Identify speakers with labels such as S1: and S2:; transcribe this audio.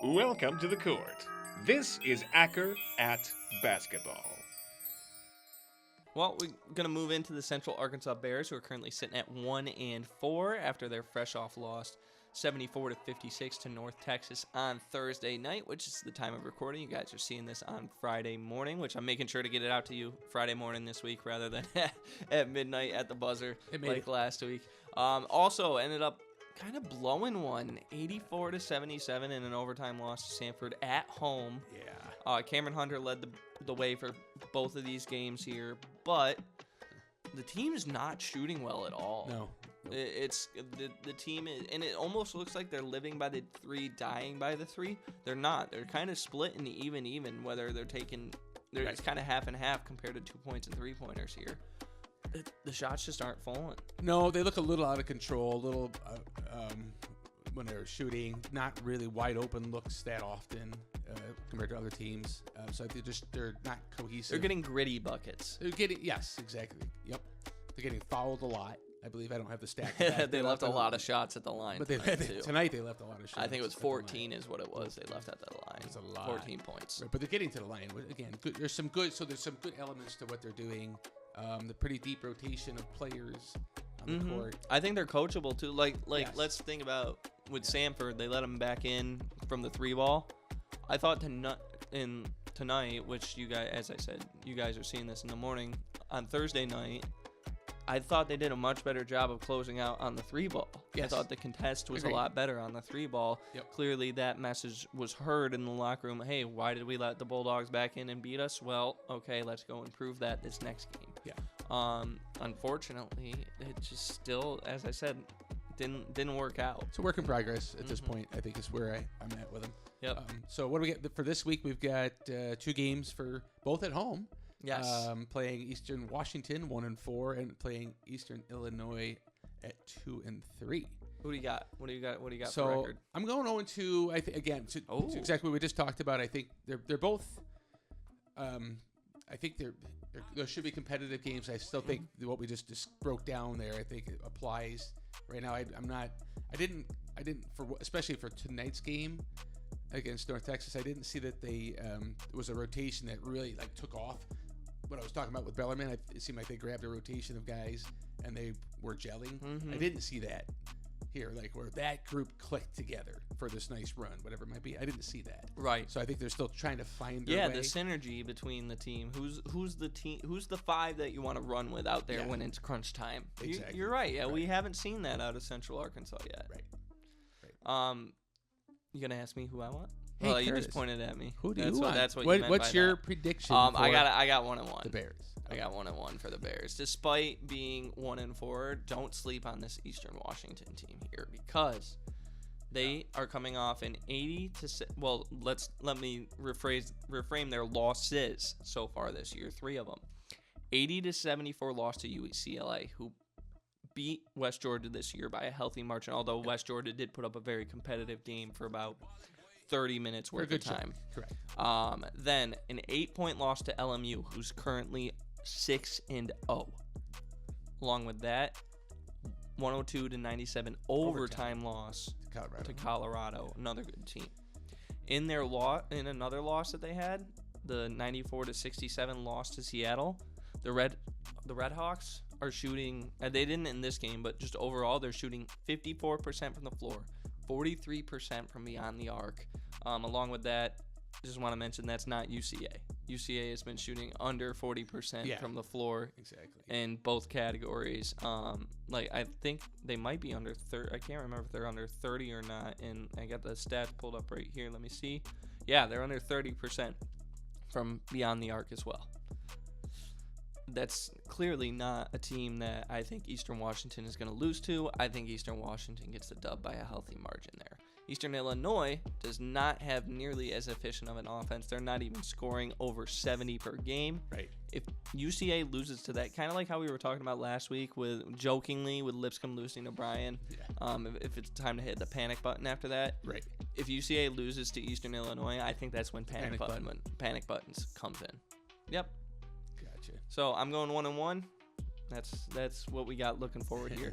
S1: Welcome to the court. This is Acker at basketball.
S2: Well, we're going to move into the Central Arkansas Bears, who are currently sitting at 1-4 after their fresh-off loss 74-56 to North Texas on Thursday night, which is the time of recording. You guys are seeing this on Friday morning, which I'm making sure to get it out to you Friday morning this week rather than at midnight at the buzzer like last week. Also ended up kind of blowing one, 84-77 in an overtime loss to Samford at home.
S1: Yeah.
S2: Cameron Hunter led the way for both of these games here, but the team is not shooting well at all.
S3: No.
S2: It's the team is, and it almost looks like they're living by the three, dying by the three. They're not. They're kind of split in the even. Whether they're taking, it's kind of half and half compared to 2 points and 3-pointers here. The shots just aren't falling.
S3: No, they look a little out of control. A little when they're shooting, not really wide open looks that often compared to other teams. So I think they're not cohesive.
S2: They're getting gritty buckets.
S3: Yes, exactly. Yep. They're getting fouled a lot. I believe I don't have the stat.
S2: They left a lot of shots at the line.
S3: But tonight they left a lot of shots.
S2: I think it was 14 is what it was. They left at the line.
S3: It's a lot.
S2: 14 points.
S3: Right, but they're getting to the line. Again, good. There's some good elements to what they're doing. The pretty deep rotation of players on the court.
S2: I think they're coachable too.
S3: Yes.
S2: Let's think about with Samford. They let him back in from the 3-ball. I thought tonight, which you guys, as I said, you guys are seeing this in the morning on Thursday night. I thought they did a much better job of closing out on the 3-ball.
S3: Yes.
S2: I thought the contest was a lot better on the 3-ball.
S3: Yep.
S2: Clearly, that message was heard in the locker room. Hey, why did we let the Bulldogs back in and beat us? Well, okay, let's go improve that this next game.
S3: Yeah.
S2: Unfortunately, it just still, as I said, didn't work out.
S3: It's a work in progress at this point. I think is where I'm at with them.
S2: Yep.
S3: So what do we get for this week? We've got 2 games for both at home.
S2: Yes.
S3: Playing Eastern Washington 1-4 and playing Eastern Illinois at 2-3.
S2: Who do you got? What do you got
S3: So
S2: for record?
S3: I'm going 0-2. I think again to exactly what we just talked about. I think they're both. I think there should be competitive games. I still think what we just broke down there. I think it applies right now. I didn't especially for tonight's game against North Texas. I didn't see that it was a rotation that really took off. What I was talking about with Bellarmine, it seemed like they grabbed a rotation of guys and they were gelling. I didn't see that here, where that group clicked together for this nice run, whatever it might be. I didn't see that.
S2: Right.
S3: So I think they're still trying to find their way.
S2: The synergy between the team. Who's the team? Who's the 5 that you want to run with out there when it's crunch time?
S3: Exactly.
S2: You're right. Yeah, we haven't seen that out of Central Arkansas yet.
S3: Right.
S2: You gonna ask me who I want?
S3: Hey,
S2: well, you
S3: Curtis,
S2: just pointed at me.
S3: Who do you want?
S2: That's what you meant
S3: what's
S2: by
S3: your
S2: that.
S3: prediction?
S2: I got 1-1.
S3: The Bears.
S2: I got 1-1 for the Bears. Despite being 1-4, don't sleep on this Eastern Washington team here because they are coming off an 80 to let me reframe their losses so far this year. 3 of them. 80-74 loss to UCLA, who beat West Georgia this year by a healthy margin. Although West Georgia did put up a very competitive game for about 30 minutes worth of time.
S3: Correct.
S2: Then an 8-point loss to LMU, who's currently 6-0. Along with that, 102-97 overtime loss to Colorado, another good team. In another loss that they had, the 94-67 loss to Seattle, the Red Hawks are shooting. They didn't in this game, but just overall, they're shooting 54% from the floor, 43% from beyond the arc. Along with that, just want to mention that's not UCA. UCA has been shooting under 40% from the floor.
S3: Exactly.
S2: In both categories. I think they might be under 30. I can't remember if they're under 30 or not. And I got the stats pulled up right here. Let me see. Yeah, they're under 30% from beyond the arc as well. That's clearly not a team that I think Eastern Washington is going to lose to. I think Eastern Washington gets the dub by a healthy margin there. Eastern Illinois does not have nearly as efficient of an offense. They're not even scoring over 70 per game.
S3: Right.
S2: If UCA loses to that, kind of like how we were talking about last week jokingly with Lipscomb losing to Bryan, if it's time to hit the panic button after that.
S3: Right.
S2: If UCA loses to Eastern Illinois, I think that's when panic buttons comes in. Yep.
S3: Gotcha.
S2: So I'm going 1-1. That's what we got looking forward here.